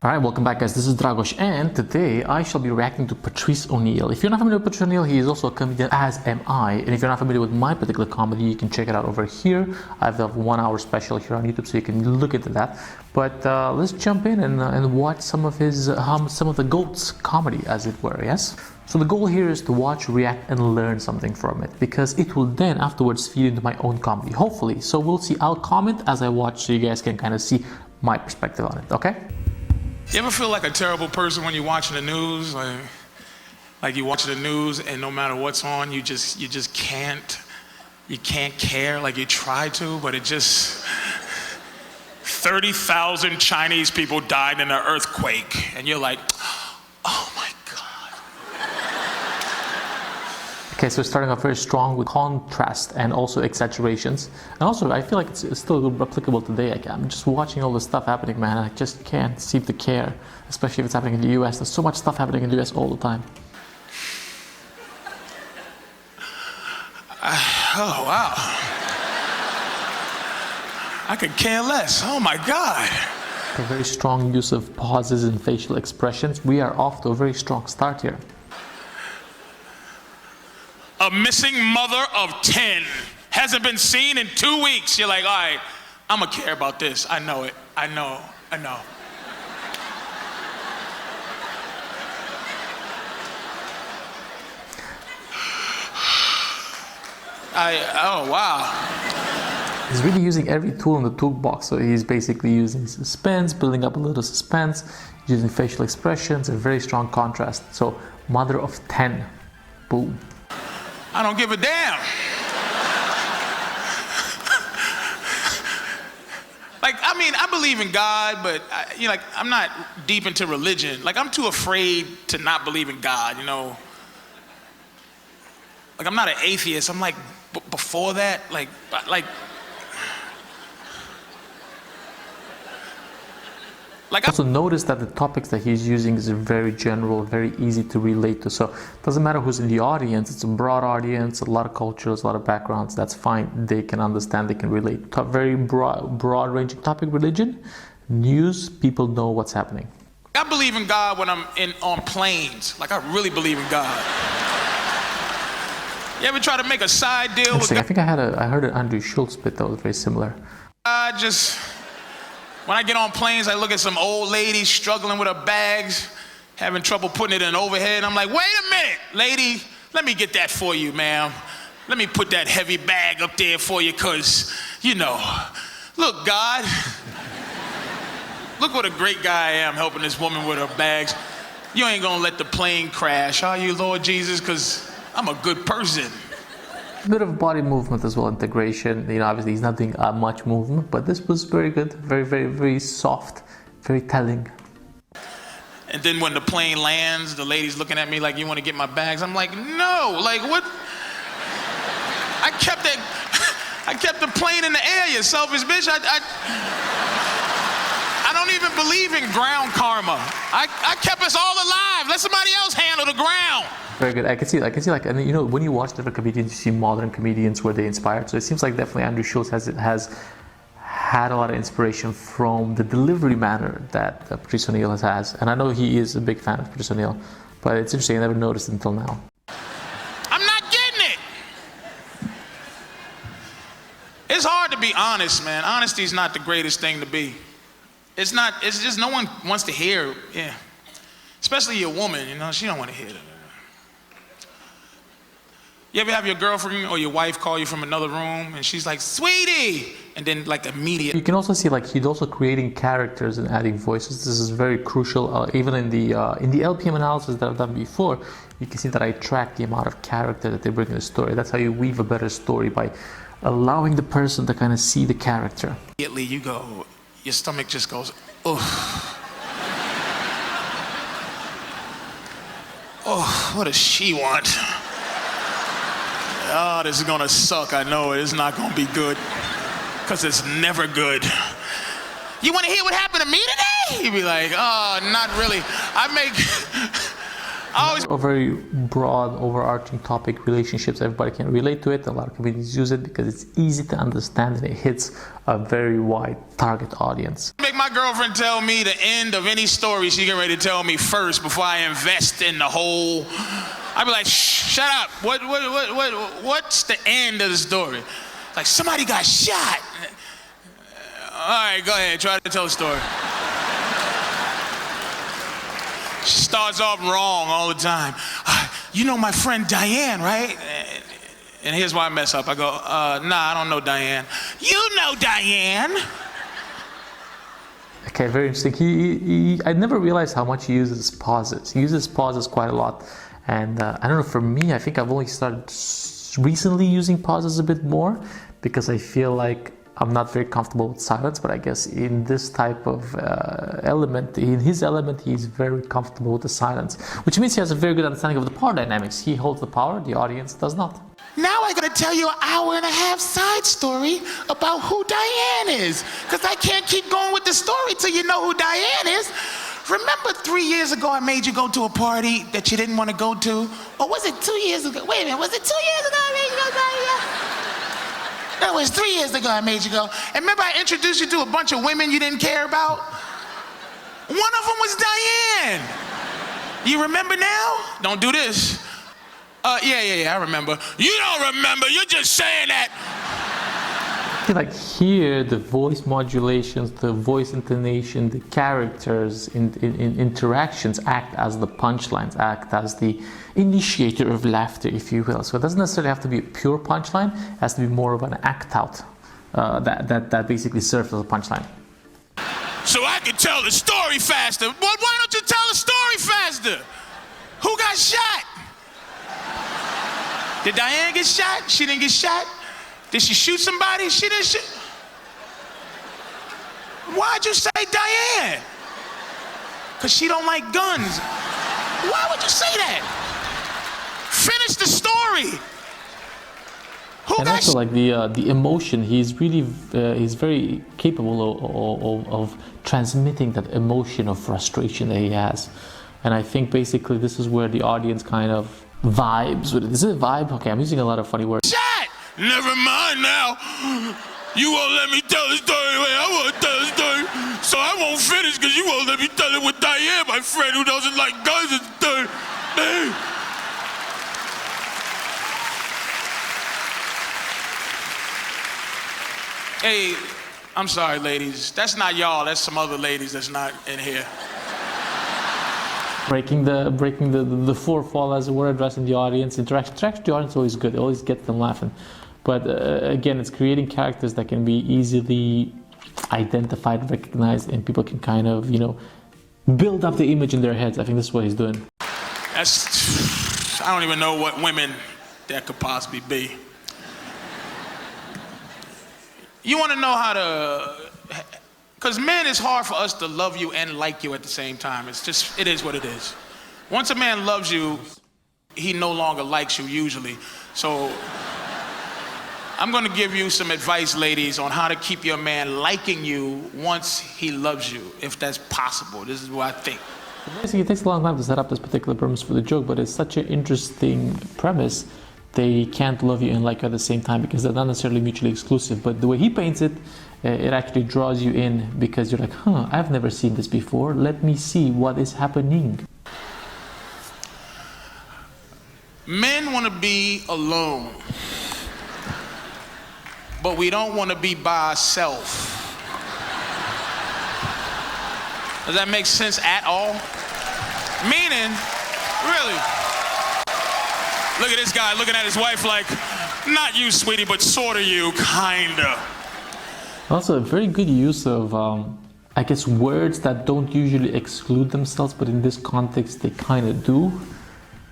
Alright, welcome back guys, this is Dragos and today I shall be reacting to Patrice O'Neil. If you're not familiar with Patrice O'Neil, he is also a comedian, as am I. And if you're not familiar with my particular comedy, you can check it out over here. I have a 1 hour special here on YouTube so you can look into that. But let's jump in and watch some of his, some of the GOAT's comedy, as it were, yes? So the goal here is to watch, react, and learn something from it, because it will then afterwards feed into my own comedy, hopefully. So we'll see, I'll comment as I watch so you guys can kind of see my perspective on it, okay? You ever feel like a terrible person when you're watching the news? Like you watch the news and no matter what's on, you just can't care. Like you try to, but it just 30,000 Chinese people died in an earthquake, and you're like, oh my God. Okay, so starting off very strong with contrast and also exaggerations. And also, I feel like it's still applicable today. I'm just watching all this stuff happening, man. I just can't seem to care, especially if it's happening in the US. There's so much stuff happening in the US all the time. Oh, wow. I could care less. Oh my God. A very strong use of pauses and facial expressions. We are off to a very strong start here. A missing mother of 10 hasn't been seen in 2 weeks. You're like, all right, I'm gonna care about this. I know it. I know. Oh, wow. He's really using every tool in the toolbox. So he's basically using suspense, building up a little suspense, using facial expressions, and very strong contrast. So, mother of 10. Boom. I don't give a damn. Like, I mean, I believe in God, but I'm not deep into religion. Like, I'm too afraid to not believe in God, you know. Like, I'm not an atheist. I'm like, before that, like. Also notice that the topics that he's using is very general, very easy to relate to. So it doesn't matter who's in the audience. It's a broad audience, a lot of cultures, a lot of backgrounds. That's fine. They can understand, they can relate. Very broad ranging topic, religion, news, people know what's happening. I believe in God when I'm on planes. Like, I really believe in God. You ever try to make a side deal with God? I think I heard an Andrew Schultz bit that was very similar. When I get on planes, I look at some old lady struggling with her bags, having trouble putting it in overhead. I'm like, wait a minute, lady, let me get that for you, ma'am. Let me put that heavy bag up there for you, because, you know, look, God, look what a great guy I am helping this woman with her bags. You ain't gonna let the plane crash, are you, Lord Jesus? Because I'm a good person. A bit of body movement as well, integration. You know, obviously he's not doing much movement, but this was very good, very soft, very telling. And then when the plane lands, the lady's looking at me like, you want to get my bags? I'm like, no, like what? I kept the plane in the air, you selfish bitch. I don't even believe in ground karma. I kept us all alive. Let somebody else handle the ground. Very good. I can see like, and you know, when you watch different comedians, you see modern comedians where they inspired. So it seems like definitely Andrew Schultz has had a lot of inspiration from the delivery manner that Patrice O'Neil has. And I know he is a big fan of Patrice O'Neil, but it's interesting. I never noticed until now. I'm not getting it. It's hard to be honest, man. Honesty is not the greatest thing to be. It's not. It's just no one wants to hear. Yeah, especially your woman. You know, she don't want to hear that. You ever have your girlfriend or your wife call you from another room and she's like, sweetie, and then like immediately. You can also see like he's also creating characters and adding voices. This is very crucial. Even in the LPM analysis that I've done before, you can see that I track the amount of character that they bring in the story. That's how you weave a better story, by allowing the person to kind of see the character. Immediately you go, your stomach just goes, ugh. Oh, what does she want? Oh, this is gonna suck, I know it. It's not gonna be good, because it's never good. You wanna hear what happened to me today? You'd be like, oh, not really. I always A very broad, overarching topic, relationships. Everybody can relate to it. A lot of communities use it because it's easy to understand and it hits a very wide target audience. make my girlfriend tell me the end of any story she get ready to tell me first before I invest in the whole. I'd be like, shh, shut up. What's the end of the story? Like, somebody got shot. All right, go ahead, try to tell the story. She starts off wrong all the time. You know my friend Diane, right? And here's why I mess up. I go, nah, I don't know Diane. You know Diane. Okay, very interesting. I never realized how much he uses pauses. He uses pauses quite a lot. And I don't know, for me, I think I've only started recently using pauses a bit more because I feel like I'm not very comfortable with silence, but I guess in this type of element, in his element, he's very comfortable with the silence, which means he has a very good understanding of the power dynamics. He holds the power, the audience does not. Now I gotta tell you an hour and a half side story about who Diane is, because I can't keep going with the story till you know who Diane is. Remember 3 years ago I made you go to a party that you didn't want to go to? Or was it 2 years ago? Wait a minute, was it 2 years ago I made you go? No, it was 3 years ago I made you go. And remember I introduced you to a bunch of women you didn't care about? One of them was Diane. You remember now? Don't do this. Yeah, I remember. You don't remember, you're just saying that. I feel like here, the voice modulations, the voice intonation, the characters in interactions act as the punchlines, act as the initiator of laughter, if you will. So it doesn't necessarily have to be a pure punchline, it has to be more of an act out that basically serves as a punchline. So I can tell the story faster. Well, why don't you tell the story faster? Who got shot? Did Diane get shot? She didn't get shot? Did she shoot somebody? She didn't shoot. Why'd you say Diane? Because she don't like guns. Why would you say that? Finish the story. And also, like the emotion, he's very capable of transmitting that emotion of frustration that he has. And I think basically this is where the audience kind of vibes with it. Is it a vibe? Okay, I'm using a lot of funny words. Shut! Never mind now. You won't let me tell the story the way I want to tell the story. So I won't finish because you won't let me tell it with Diane, my friend who doesn't like guns and stuff. Hey, I'm sorry, ladies. That's not y'all. That's some other ladies that's not in here. Breaking the fourth wall, as it were, addressing the audience. Interaction with the audience is always good. It always gets them laughing. But again, it's creating characters that can be easily identified, recognized, and people can kind of, build up the image in their heads. I think this is what he's doing. I don't even know what women that could possibly be. You want to know how to, because men, it's hard for us to love you and like you at the same time. It is what it is. Once a man loves you, he no longer likes you usually. So I'm going to give you some advice, ladies, on how to keep your man liking you once he loves you, if that's possible. This is what I think. Basically, it takes a long time to set up this particular premise for the joke, but it's such an interesting premise. They can't love you and like you at the same time because they're not necessarily mutually exclusive. But the way he paints it, it actually draws you in because you're like, I've never seen this before. Let me see what is happening. Men want to be alone, but we don't want to be by ourselves. Does that make sense at all? Meaning, really, look at this guy looking at his wife like, not you, sweetie, but sort of you, kinda. Also, a very good use of, I guess, words that don't usually exclude themselves, but in this context, they kind of do.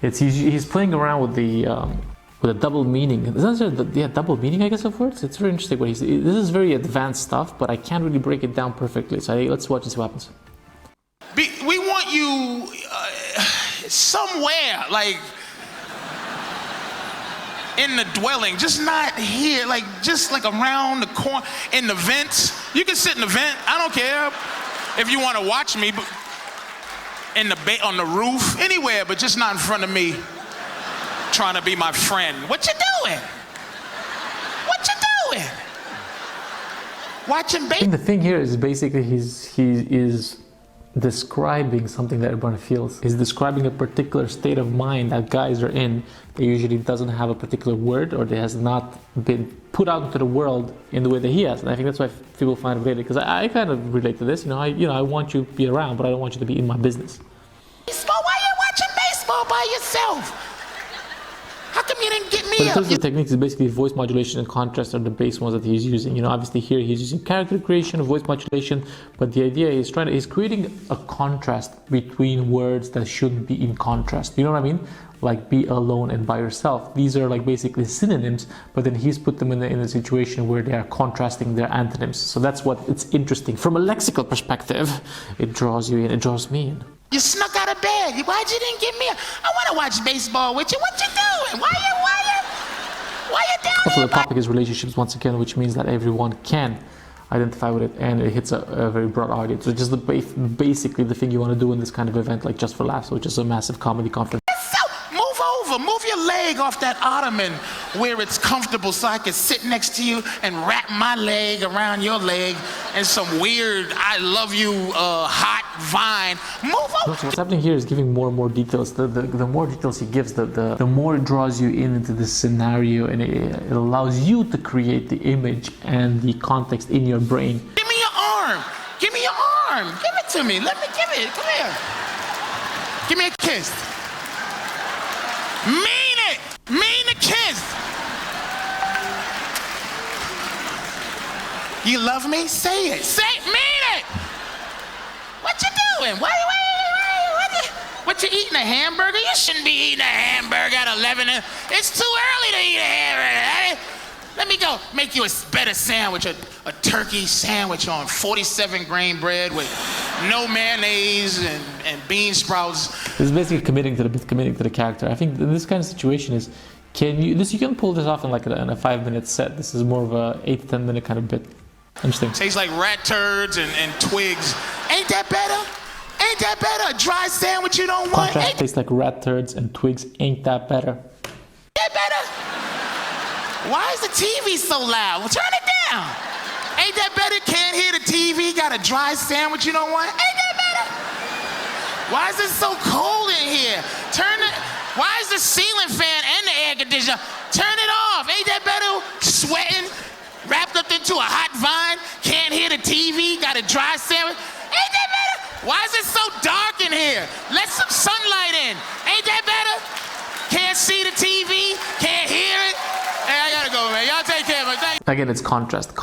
He's playing around with a double meaning. Is that double meaning, I guess, of words? It's very interesting what this is very advanced stuff, but I can't really break it down perfectly. So let's watch and see what happens. We want you somewhere, like in the dwelling, just not here, just around the corner, in the vents. You can sit in the vent, I don't care if you want to watch me, but on the roof, anywhere, but just not in front of me, trying to be my friend. What you doing? What you doing? Watching I think the thing here is basically he is describing something that everyone feels. He's describing a particular state of mind that guys are in that usually doesn't have a particular word, or that has not been put out into the world in the way that he has. And I think that's why people find it related, because I kind of relate to this. I want you to be around, but I don't want you to be in my business. Baseball? Why are you watching baseball by yourself? How come you didn't get me But in up? terms of the techniques, it's basically voice modulation and contrast are the base ones that he's using. Obviously here he's using character creation, voice modulation, but the idea is he's creating a contrast between words that shouldn't be in contrast. You know what I mean? Like be alone and by yourself. These are like basically synonyms, but then he's put them in a situation where they are contrasting their antonyms. So that's what it's interesting. From a lexical perspective, it draws you in, it draws me in. You snuck out of bed. Why'd you didn't get me up? I want to watch baseball with you. What you doing? Why you down Also, here? the topic is relationships once again, which means that everyone can identify with it, and it hits a very broad audience. So just basically the thing you want to do in this kind of event, like Just for Laughs, which is a massive comedy conference. Move your leg off that ottoman where it's comfortable so I can sit next to you and wrap my leg around your leg and some weird I love you hot vine. Move over. So what's happening here is giving more and more details. The more details he gives, the more it draws you into this scenario, and it allows you to create the image and the context in your brain. Give me your arm. Give me your arm. Give it to me. Let me give it. Come here. Give me a kiss. Mean it! Mean the kiss! You love me? Say it. Mean it! What you doing? What you eating, a hamburger? You shouldn't be eating a hamburger at 11. It's too early to eat a hamburger. Let me go make you a better sandwich, a turkey sandwich on 47 grain bread with no mayonnaise and bean sprouts. This is basically committing to the character. I think this kind of situation is, you can pull this off in like in a 5-minute set. This is more of a 8 to 10 minute kind of bit. Interesting. Tastes like rat turds and twigs. Ain't that better? Ain't that better? A dry sandwich you don't want? Contrast tastes like rat turds and twigs. Ain't that better? Ain't that better? Why is the TV so loud? Well, turn it down. Ain't that better? Can't hear the TV. Got a dry sandwich you don't want? Ain't that better? Why is it so cold in here? Why is the ceiling fan and the air conditioner? Turn it off. Ain't that better? Sweating, wrapped up into a hot vine. Can't hear the TV. Got a dry sandwich. Ain't that better? Why is it so dark in here? Let some sunlight in. Ain't that better? Can't see the TV. Can't hear it. Hey, I gotta go, man. Y'all take care, man. Thank you. Again, it's contrast.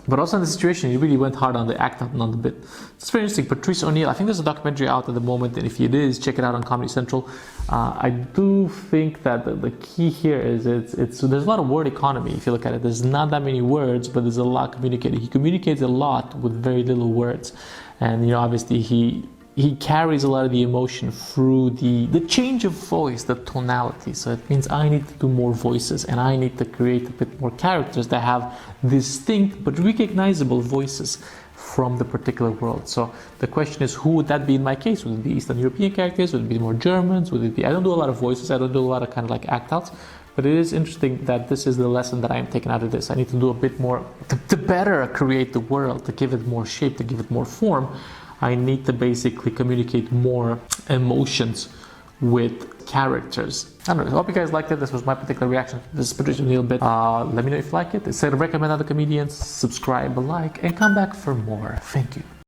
But also in the situation, he really went hard on the act, not on the bit. It's very interesting. Patrice O'Neil, I think there's a documentary out at the moment, and if it is, check it out on Comedy Central. I do think that the key here is there's a lot of word economy. If you look at it, there's not that many words, but there's a lot communicated. He communicates a lot with very little words, and obviously he carries a lot of the emotion through the change of voice, the tonality. So it means I need to do more voices, and I need to create a bit more characters that have distinct but recognizable voices from the particular world. So the question is, who would that be in my case? Would it be Eastern European characters? Would it be more Germans? Would it be, I don't do a lot of voices. I don't do a lot of kind of like act outs. But it is interesting that this is the lesson that I am taking out of this. I need to do a bit more to better create the world, to give it more shape, to give it more form. I need to basically communicate more emotions with characters. I don't know. I hope you guys liked it. This was my particular reaction to this Patrice O'Neil bit. Let me know if you like it. Say to recommend other comedians, subscribe, like, and come back for more. Thank you.